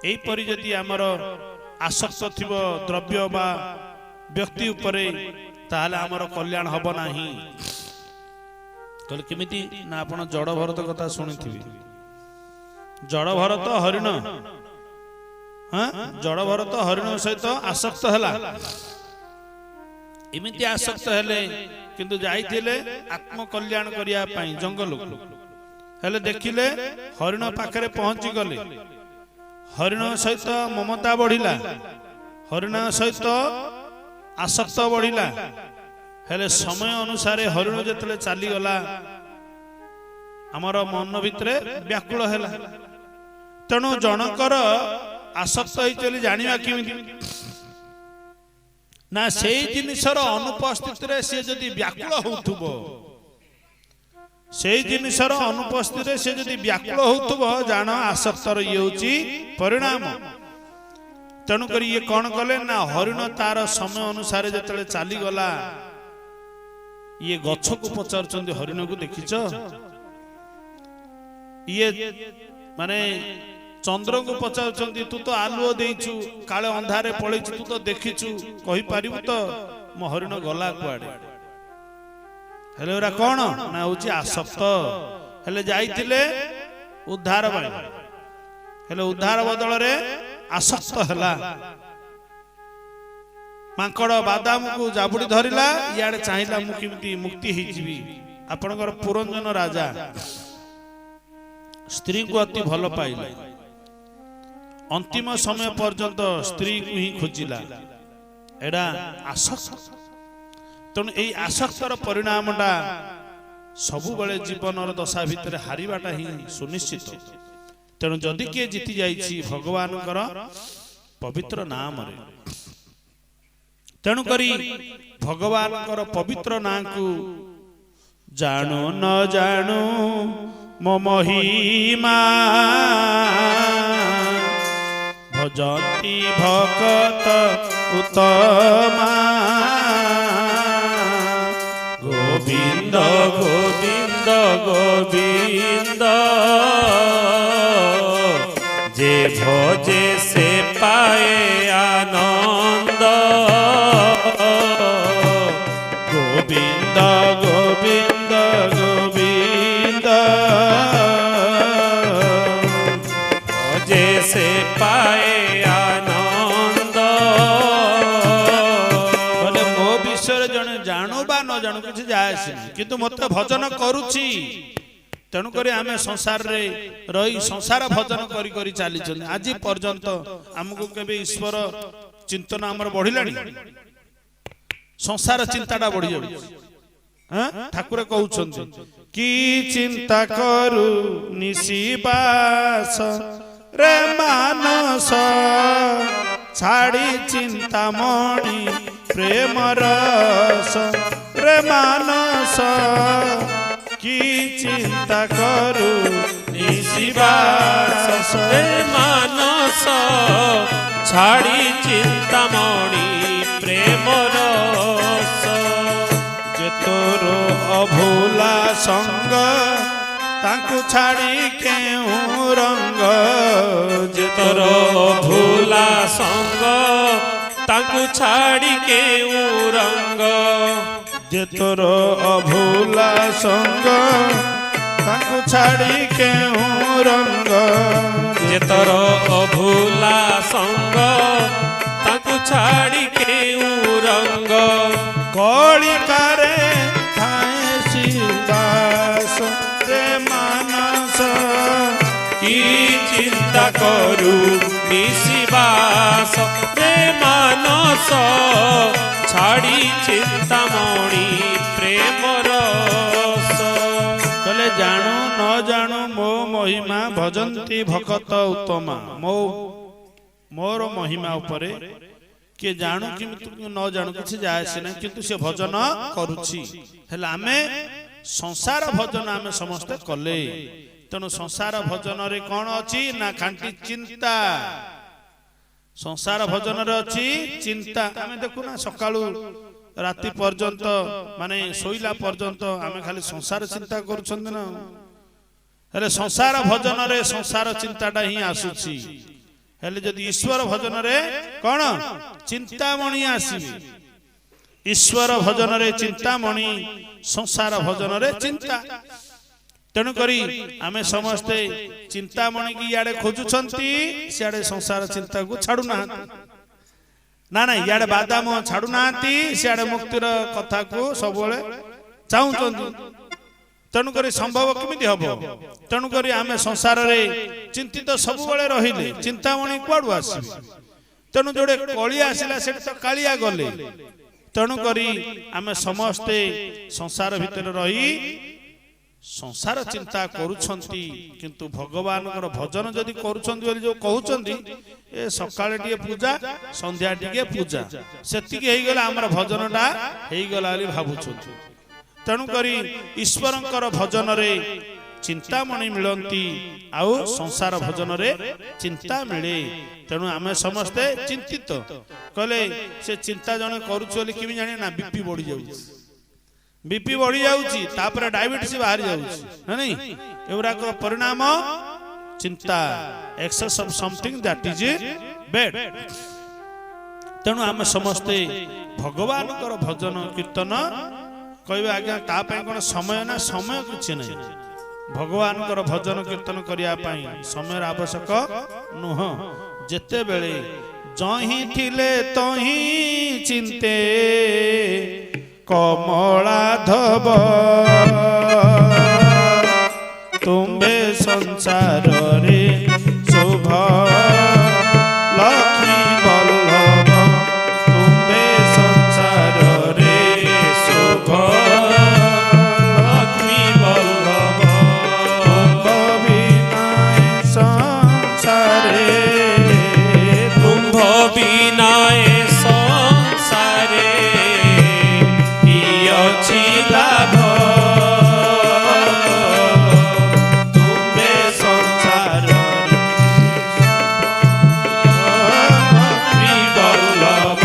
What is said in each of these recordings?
एपरी जदि आमर आसक्त थिबो द्रव्य बा व्यक्ति उपरे ताहले आमर कल्याण हब नाही। कहले केमिति ना आपण जड़ भरत कथा सुनिथिबि। जड़ भरत हरिण, हाँ जड़ भरत हरिण सहित आसक्त हला। एमिति आसक्त हेले किंतु जाइथिले आत्म कल्याण करिया पई जंगल को हेले देखिले हरिण पाखरे पहुंची गले। हरिण सहित ममता बढ़िला, हरिण सहित आसक्त बढ़िला। हेले समय अनुसार हरिण जतले चली गला आमर मन भितरे व्याकुल हैला। तेणु जनकर आसक्त होइतली जानिबा केमिति ना सेई जिनिसर अनुपस्थित रे से जदि व्याकुल होउथुबो, सेई जिनिसर अनुपस्थित रे से जदि व्याकुल होउथुबो जान आसक्तर ये होची परिणाम। तेणु करी ये कौन कले ना हरिण तार समय अनुसार जतले चली गला ये गछ को पचारचंदी हरिण को देखिछ, ये माने चंद्र को पचारचंदी तू तो आलुओ देइछु काले अंधारे पळैछु तू तो देखिछु कहि पारिबु तो मो हरिण गला कुआडे। हेले ओरा कोन ना होची आसक्त। हेले जाइतिले उद्धार बाय, हेले उद्धार बदल रे आसक्त हला। मांकड़ बादाम को जाबुड़ी धरिला, इयाडे चाहिला मु किमती मुक्ति ही जीवी। आपनकर पुरंजन राजा स्त्री को अति भल पाइला, अंतिम समय पर्यंत स्त्री को ही खोजिला। एडा आसक्त। तेणु यही आसक्तर परिणामटा सबु बेले जीवनर दशा भितर हारिबाटा ही सुनिश्चित। तेणु जदि किए जीति जाइछि भगवानकर पवित्र नाम रे, तेणु करी भगवानकर पवित्र नाम को जाणु न जाणु मो महिमा भजन्ति भक्त उत्तमा। गोविंद गोविंद गोविंद जे भजे से पाए आनंद। गोविंद गोविंद गोविंद भजे से पाए आनंद। बोले मो विषय जने जानू बा न जानू किछि जाय से किंतु मते भजन करूछि। तेणु करी आमे संसार रे रही संसार भजन करी करी चली चली आज पर्यंत हमको केबे ईश्वर चिंतन हमर बढ़िलानी, संसार चिंताटा बढ़ी जाउ। हां ठाकुर कहउछन की चिंता करू निशिबास रे मानस छाड़ी चिंता मणि प्रेम रस रे मानस। की चिंता करू निशिबास रे मानस छाड़ी चिंता मणि प्रेम रस। जे तोर अभूला संग ताकू छाड़ी केहू रंग। जे तोर अभूला संग ताकू छाड़ी केहू रंग। जे तोर अभूला संग ताकू छाड़ी केहू रंग। जे तोर अभूला संग ताकू छाड़ी केहू रंग। कलिकारे थाए शिवास रे मानस। की चिंता करू निशिबास रे मानस छाड़ी चिंता मणि प्रेम रस। चले जानू न जानू मो महिमा भजन्ति भक्त उत्तमा। मोर महिमा उपरे किए जानू कि न जानू किसी जाए से ना किंतु से भजन करुछि। हेला आमे संसार भजन आमे समस्ते कले। तेणु संसार भजन रे कौन अछि ना खांटी चिंता। संसार भजन रे अछि चिंता। आमे देखु ना सकाळू राति पर्यंत माने सोइला पर्यंत आमे खाली संसार चिंता करूछन ना। हेले संसार भजन रे संसार चिंताटा ही आसुछि। हेले जदि ईश्वर भजन रे कौन चिंतामणि आसीबे ईश्वर भजन रे चिंतामणि संसार भजन रे चिंता तेणु करी आमे समस्ते चिंतामणि की याडे खोजुछंती सियाडे संसार चिंता को छाडू ना ना ना याडे बादाम छाडू नांती सियाडे मुक्तिर कथा को सब बेले चाहुचंती तेणु करी संभव केमिति हबो तेणु करी आमे संसार रे चिंतित सब बेले रहिले चिंतामणि कुआडू आसीबे तेणु जोडे कळी आसिला सेट तो कालिया गले तेणु करी आमे समस्ते संसार भितर रही संसार चिंता करूछंती किंतु भगवान कर भजन जदि करूछंती बोली जो कहउछंती ए सकाळे टिके पूजा संध्या टिके पूजा सेति के हेई गेला हमर भजनटा हेई गेला बोली भाबुछंती तेणु करी ईश्वरंकर भजन रे चिंतामणि मिलंती आउ संसार भजन रे चिंता मिले तेणु आमे समस्ते चिंतित कहले से चिंता जने करूछ बोली किमि जानि ना बीपी बढ़ी जाउछ बीपी बढ़ी जाउची तापर डायबिटीज बाहर जाउची नहीं एवरा को परिणाम चिंता excess of something that is bad तेणु आमे समस्ते भगवान कर भजन कीर्तन कहबे आज्ञा ता पय कोन समय ना समय किछि नहीं भगवान कर भजन कीर्तन करिया पय समय आवश्यक नुह जेते बेले जही थिले तही चिंते कमलाधव तुम्बे संसार रे शुभ लक्ष्मी बल्लभ तुम्बे संसार रे शुभ लक्ष्मी बल्लभ तुम्ब बिनाय संसारे तुम्भ बिनाय संसारे लाभ तुम्बे संसार बल्लभ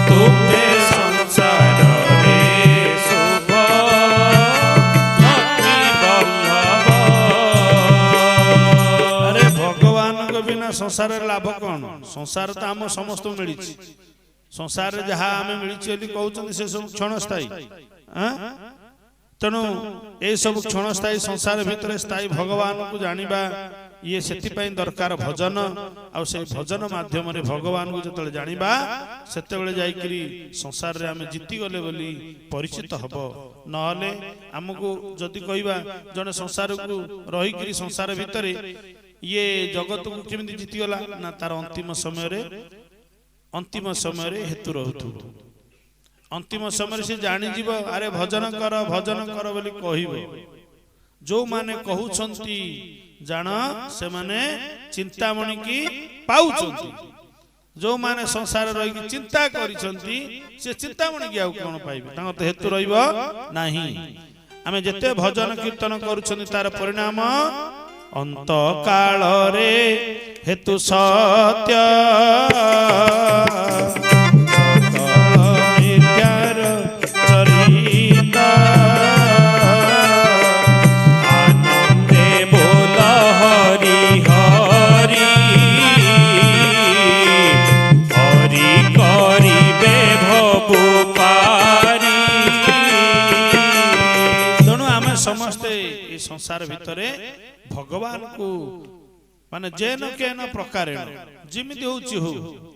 तुम्बे संसार रे शुभ लक्ष्मी बल्लभ अरे भगवान को बिना संसार लाभ कौन संसार तो आम समस्त मिली संसार जहाँ आम मिली कहते से सब क्षणस्थायी तेणु ये सब क्षणस्थायी संसार भितर स्थायी भगवान को जानिबा ये सेति पय दरकार भजन आ से भजन माध्यम रे भगवान को जतले जानिबा सेते बेले जाई करी संसार रे आमे जीति गले बोली परिचित हबो नहले हमको जदि कहबा जने संसार को रही करी संसार भितर ये जगत को केमिति जीति गला ना तार अंतिम समय रे हेतु रहतु अंतिम समय से जानी जीव अरे भजन कर बोली कहबो जो माने कहउछंती जान से माने चिंतामणि की पाउछंती जो माने संसार रही की चिंता करिछंती से चिंतामणि की आ कोन पाइबे तांग तो हेतु रहइबो नाही आमे जते भजन कीर्तन करूछंती तार परिणाम अंत काल रे हेतु सत्य मिथ्यार चरिता आनंदे बोल हरि हरि हरि करिबे भवु पारी तेणु आमे समस्ते ए संसार भितरे भगवान को माने जेन केन प्रकार जिमिति होउची हो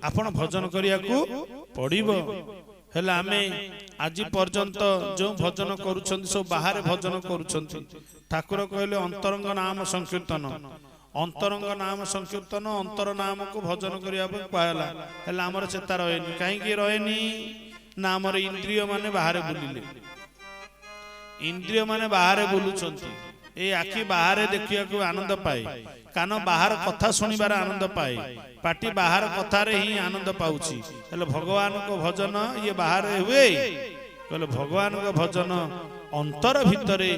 आपण भजन करिया को पड़िबो हेला आमे आज पर्यंत जो भजन करूछंती सब बाहर भजन करूछंती ठाकुर कहले अंतरंग नाम संकीर्तन अंतर नाम को भजन करिया कहला हेला हमर चेता रहेनी काहे की रहेनी ना हमर इंद्रिय माने बाहर बुलिले इंद्रिय माने बाहर बुलुछंती ए आखि बाहर देखिया को आनंद पाए कान बाहर कथा सुनिबार आनंद पाए पाटी बाहर कथा रे ही आनंद पाउची हेले भगवान को भजन ये बाहर हुए कहले भगवान को भजन अंतर भितरे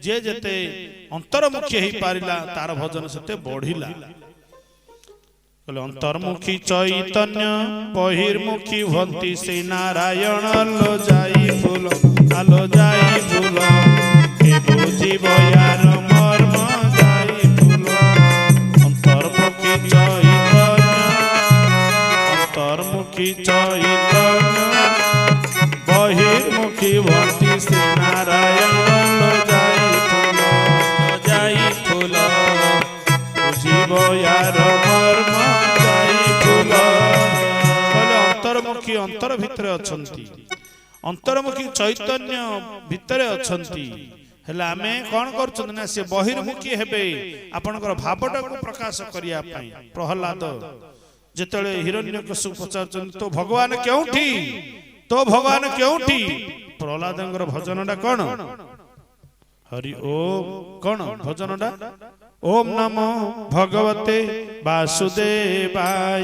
जे जेते अंतर्मुखी ही पारिला तार भजन सेते बढ़िला कहले अंतर्मुखी चैतन्य बहिर्मुखी भंती से नारायण लो जाई फूल के बुझिब यार मर्म जाई फूल अंतर्मुखी चैतन्य ଅନ୍ତର୍ମୁଖୀ ଚୈତନ୍ୟ ବହିର୍ମୁଖୀ ଭକ୍ତି ଶ୍ରୀ ନାରାୟଣ ଯାଇ ଫୁଲ ବୁଝିବ ୟାର ମର୍ମ ଯାଇ ଫୁଲ। କହିଲେ ଅନ୍ତର୍ମୁଖୀ ଅନ୍ତର ଭିତରେ ଅଛନ୍ତି, ଅନ୍ତର୍ମୁଖୀ ଚୈତନ୍ୟ ଭିତରେ ଅଛନ୍ତି। ହେଲେ ଆମେ କଣ କରୁଛନ୍ତି ନା ସେ ବହିର୍ମୁଖୀ ହେବେ ଆପଣଙ୍କର ଭାବଟାକୁ ପ୍ରକାଶ କରିବା ପାଇଁ। ପ୍ରହ୍ଲାଦ ଯେତେବେଳେ ହିରଣ୍ୟକଶ୍ୟପ ପଚାରୁଛନ୍ତି ତୋ ଭଗବାନ କେଉଁଠି, ତୋ ଭଗବାନ କେଉଁଠି? ପ୍ରହ୍ଲାଦଙ୍କର ଭଜନଟା କଣ? ହରି ଓମ୍। କଣ ଭଜନଟା? ଓಂ ନମୋ ଭଗବତେ ବାସୁଦେବାୟ,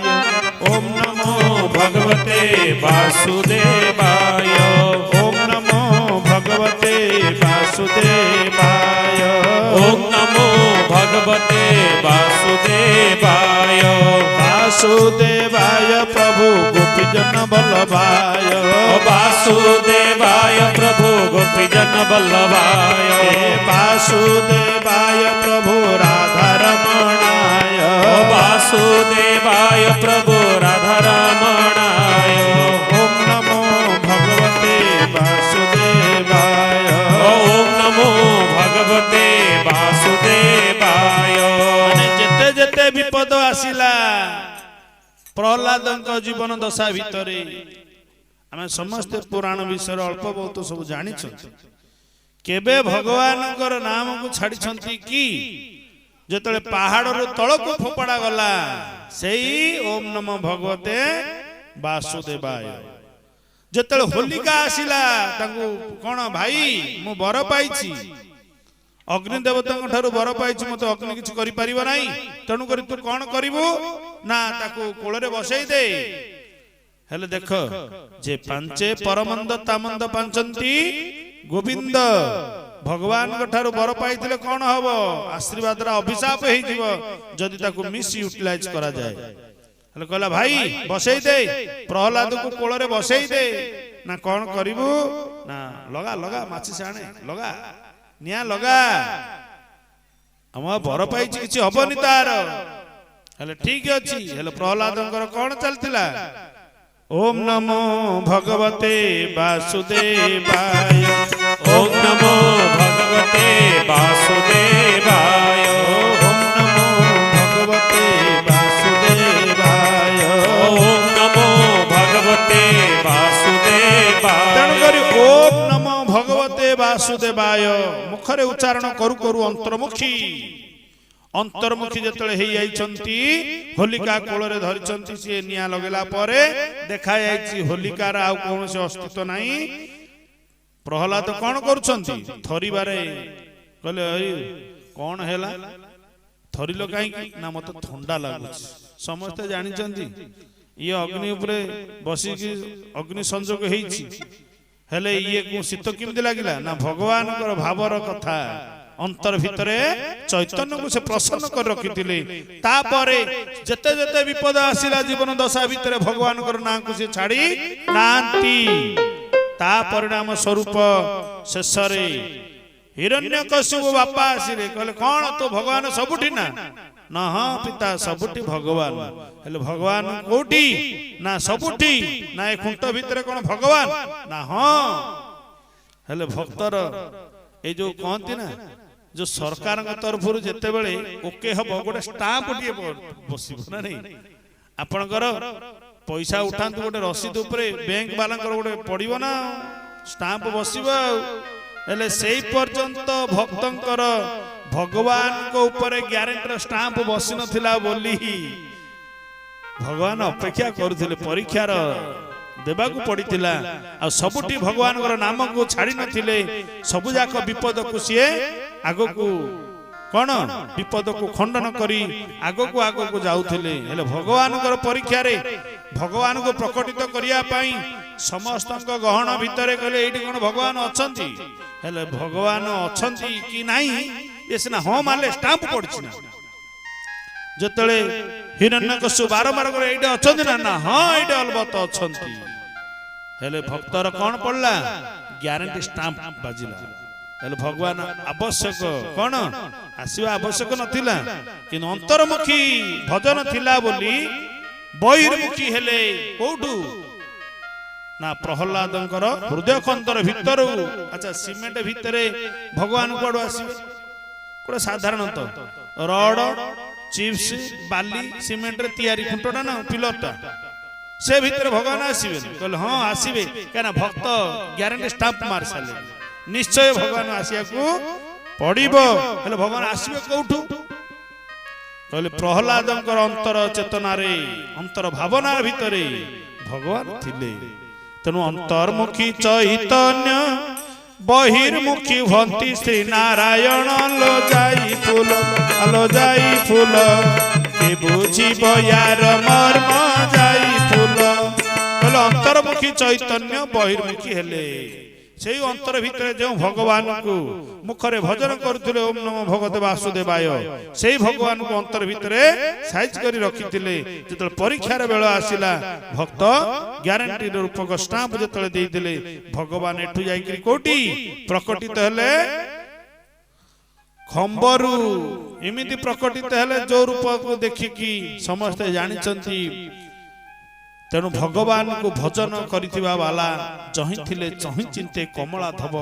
ଓಂ ନମୋ ଭଗବତେ ବାସୁଦେବାୟ, ଓಂ ନମୋ ଭଗବତେ ବାସୁଦେବାୟ, ଓಂ ନମୋ ଭଗବତେ ବାସୁଦେବାୟ, ବାସୁଦେବାୟ ପ୍ରଭୁ ଗୋପୀଜନ ବଲ୍ଲଭାୟ, ବାସୁଦେବାୟ ପ୍ରଭୁ ଗୋପୀଜନ ବଲ୍ଲଭାୟ, ବାସୁଦେବାୟ ପ୍ରଭୁ ରାଧାରମଣାୟ, ବାସୁଦେବାୟ ପ୍ରଭୁ ରାଧାରମଣାୟ, ଓಂ ନମୋ ଭଗବତେ ବାସୁଦେବାୟ, ଓಂ ନମୋ ଭଗବତେ ବାସୁଦେବାୟ। ଯେତେ ଯେତେ ବିପଦ ଆସିଲା ପ୍ରହ୍ଲାଦଙ୍କ ଜୀବନ ଦଶା ଭିତରେ ଆମେ ସମସ୍ତେ ପୁରାଣ ବିଷୟରେ ଅଳ୍ପ ବହୁତ ସବୁ ଜାଣିଛନ୍ତି। କେବେ ଭଗବାନଙ୍କର ନାମକୁ ଛାଡ଼ିଛନ୍ତି କି? ଯେତେବେଳେ ପାହାଡରୁ ତଳକୁ ଫୋପଡ଼ା ଗଲା ସେଇ ଓಂ ନମୋ ଭଗବତେ ବାସୁଦେବାୟ। ଯେତେବେଳେ ହୋଲିକା ଆସିଲା ତାଙ୍କୁ କଣ ଭାଇ ମୁଁ ବର ପାଇଛି, ଅଗ୍ନି ଦେବତାଙ୍କ ଠାରୁ ବର ପାଇଛି, ମତେ ଅଗ୍ନି କିଛି କରିପାରିବ ନାହିଁ, ତେଣୁକରି ତୁ କଣ କରିବୁ ନା ତାକୁ କୋଳରେ ବସେଇ ଦେ। ହେଲେ ଦେଖ ଯେ ପାଞ୍ଚେ ପରମନ୍ଦ ତାମନ୍ଦ ପାଞ୍ଚନ୍ତି ଗୋବିନ୍ଦ। ଭଗବାନଙ୍କ ଠାରୁ ବର ପାଇଥିଲେ କଣ ହବ? ଆଶୀର୍ବାଦର ଅଭିଶାପ ହେଇଯିବ ଯଦି ତାକୁ ମିସ୍ ୟୁଟିଲାଇଜ କରାଯାଏ। ହେଲେ କହିଲା ଭାଇ ବସେଇ ଦେ, ପ୍ରହ୍ଲାଦକୁ କୋଳରେ ବସେଇ ଦେ। ନା କଣ କରିବୁ ନା ଲଗା ଲଗା ମାଚିସ୍ ଆଣେ ଲଗା, ନିଆଁ ଲଗା, ଆମ ବର ପାଇଛି କିଛି ହବନି ତାର। ହେଲେ ଠିକ ଅଛି। ହେଲେ ପ୍ରହ୍ଲାଦଙ୍କର କଣ ଚାଲିଥିଲା? ଓಂ ନମୋ ଭଗବତେ ବାସୁଦେବାୟ, ଓಂ ନମୋ ଭଗବତେ ବାସୁଦେବାୟ, ଓಂ ନମୋ ଭଗବତେ ବାସୁଦେବାୟ, ଓಂ ନମୋ ଭଗବତେ ବାସୁଦେବାୟ। ତେଣୁକରି ଓಂ ନମୋ ଭଗବତେ ବାସୁଦେବାୟ ମୁଖରେ ଉଚ୍ଚାରଣ କରୁ କରୁ ଅନ୍ତର୍ମୁଖୀ ଅନ୍ତର୍ମୁଖୀ ଯେତେବେଳେ ହେଇଯାଇଛନ୍ତି ହୋଲିକା କୋଳରେ ଧରିଛନ୍ତି, ସିଏ ନିଆଁ ଲଗେଇଲା ପରେ ଦେଖାଯାଇଛି ହୋଲିକାର ଆଉ କୌଣସି ଅସ୍ତିତ୍ୱ ନାହିଁ। ପ୍ରହ୍ଲାଦ କଣ କରୁଛନ୍ତି? ଥରିବାରେ କହିଲେ କଣ ହେଲା, ଥରିଲ କାହିଁକି? ନା ମତେ ଥଣ୍ଡା ଲାଗୁଛି। ସମସ୍ତେ ଜାଣିଛନ୍ତି ଇଏ ଅଗ୍ନି ଉପରେ ବସିକି ଅଗ୍ନି ସଂଯୋଗ ହେଇଛି, ହେଲେ ଇଏ ଶୀତ କେମିତି ଲାଗିଲା? ନା ଭଗବାନଙ୍କର ଭାବର କଥା ଅନ୍ତର ଭିତରେ ଚୈତନ୍ୟକୁ ସେ ପ୍ରସନ୍ନ କରି ରଖିଥିଲେ। ତାପରେ ଯେତେ ଯେତେ ବିପଦ ଆସିଲା ଜୀବନ ଦଶା ଭିତରେ ଭଗବାନଙ୍କର ନାଁକୁ ସେ ଛାଡି ନାହାନ୍ତି। ତା ପରିଣାମ ସ୍ୱରୂପ ଶେଷରେ ହିରଣ୍ୟକଶ୍ୟପ ବାପା ଆସିଲେ, କହିଲେ କଣ ତୁ ଭଗବାନ ସବୁଠି? ନା ହଁ ପିତା ସବୁଠି ଭଗବାନ। ହେଲେ ଭଗବାନ କୋଉଠି? ନା ସବୁଠି। ନା ଏ ଖୁଣ୍ଟ ଭିତରେ କଣ ଭଗବାନ? ନା ହଁ। ହେଲେ ଭକ୍ତର ଏଇ ଯୋଉ କହନ୍ତି ନା ଯୋଉ ସରକାରଙ୍କ ତରଫରୁ ଯେତେବେଳେ ଓକେ ହବ ଗୋଟେ ଷ୍ଟାମ୍ପ ଟିକେ ବସିବ ନା ନାଇଁ? ଆପଣଙ୍କର ପଇସା ଉଠାନ୍ତୁ ଗୋଟେ ରସିଦ ଉପରେ ବ୍ୟାଙ୍କ ବାଲାଙ୍କର ଗୋଟେ ପଡିବ ନା ଷ୍ଟାମ୍ପ ବସିବ ଆଉ। ହେଲେ ସେଇ ପର୍ଯ୍ୟନ୍ତ ଭକ୍ତଙ୍କର ଭଗବାନଙ୍କ ଉପରେ ଗ୍ୟାରେଣ୍ଟିର ଷ୍ଟାମ୍ପ ବସି ନଥିଲା ବୋଲି ଭଗବାନ ଅପେକ୍ଷା କରୁଥିଲେ, ପରୀକ୍ଷାର ଦେବାକୁ ପଡିଥିଲା। ଆଉ ସବୁଠି ଭଗବାନଙ୍କର ନାମକୁ ଛାଡି ନଥିଲେ, ସବୁ ଯାକ ବିପଦକୁ ସିଏ ଆଗକୁ କଣ ବିପଦକୁ ଖଣ୍ଡନ କରି ଆଗକୁ ଆଗକୁ ଯାଉଥିଲେ। ହେଲେ ଭଗବାନଙ୍କର ପରୀକ୍ଷାରେ ଭଗବାନଙ୍କୁ ପ୍ରକଟିତ କରିବା ପାଇଁ ସମସ୍ତଙ୍କ ଗହଣ ଭିତରେ କହିଲେ ଏଇଠି କଣ ଭଗବାନ ଅଛନ୍ତି? ହେଲେ ଭଗବାନ ଅଛନ୍ତି କି ନାହିଁ ଏ ସିନା ହଁ ମାଲେ ଷ୍ଟାମ୍ପ ପଡିଛି ନା। ଯେତେବେଳେ ହିରଣ୍ୟକଶ୍ୟପ ବାରମ୍ବାର করে ଏଇଠି ଅଛନ୍ତି ନା? ହଁ ଏଇଠି ଅଲବତ ଅଛନ୍ତି। ହେଲେ ଭକ୍ତର କଣ ପଡିଲା? ଗ୍ୟାରେଣ୍ଟି ଷ୍ଟାମ୍ପ ବାଜିଲା। ହେଲେ ଭଗବାନ ଆବଶ୍ୟକ କଣ ଆସିବା ଆବଶ୍ୟକ ନଥିଲା, କିନ୍ତୁ ଅନ୍ତର୍ମୁଖୀ ଭଜନ ଥିଲା ବୋଲି ବହିର୍ମୁଖୀ ହେଲେ କୋଉଠୁ ନା ପ୍ରହ୍ଲାଦଙ୍କର ହୃଦୟ କନ୍ଦର ଭିତରୁ। ଆଚ୍ଛା ସିମେଣ୍ଟ ଭିତରେ ଭଗବାନ କୁଆଡୁ ଆସିବେ? ଗୋଟେ ସାଧାରଣତଃ ରଡ ଚିପ୍ସ ବାଲି ସିମେଣ୍ଟରେ ତିଆରି ଖୁଣ୍ଟଟା ନା ପିଲରଟା, ସେ ଭିତରେ ଭଗବାନ ଆସିବେ? କହିଲେ ହଁ ଆସିବେ, କାହିଁକିନା ଭକ୍ତ ଗ୍ୟାରେଣ୍ଟି ଷ୍ଟାମ୍ପ ମାରି ସାରିଲେ ନିଶ୍ଚୟ ଭଗବାନ ଆସିବାକୁ ପଡିବ। ହେଲେ ଭଗବାନ ଆସିବେ କୋଉଠୁ? କହିଲେ ପ୍ରହ୍ଲାଦଙ୍କର ଅନ୍ତର ଚେତନାରେ ଅନ୍ତର ଭାବନା ଭିତରେ ଭଗବାନ ଥିଲେ। ତେଣୁ ଅନ୍ତର୍ମୁଖୀ ଚୈତନ୍ୟ ବହିର୍ମୁଖୀ ହୁଅନ୍ତି ଶ୍ରୀ ନାରାୟଣ। लो जाई फूल के बुझिब यार मर्म जाई फूल। कहले अंतर्मुखी चैतन्य बहिर्मुखी हेले सेई अंतर भितर जो भगवान को मुखरे भजन करुथिले ओम नमो भगवते वासुदेवाय, सेई भगवान को अंतर भितरे साइज करी रखिथिले। जेतल परीक्षार बेळ आसिला भक्त ग्यारंटी रूपक स्टाम्प जेतले देइथिले भगवान एठु जाईकरी कोटी प्रकटित हेले खंबरू। एमिति प्रकटित हेले जो रूप को देखिकी समस्ते जानिचंती। तेणु भगवान को भजन करिथिबा वाला जहि थिले चहि चिंते कमला धब।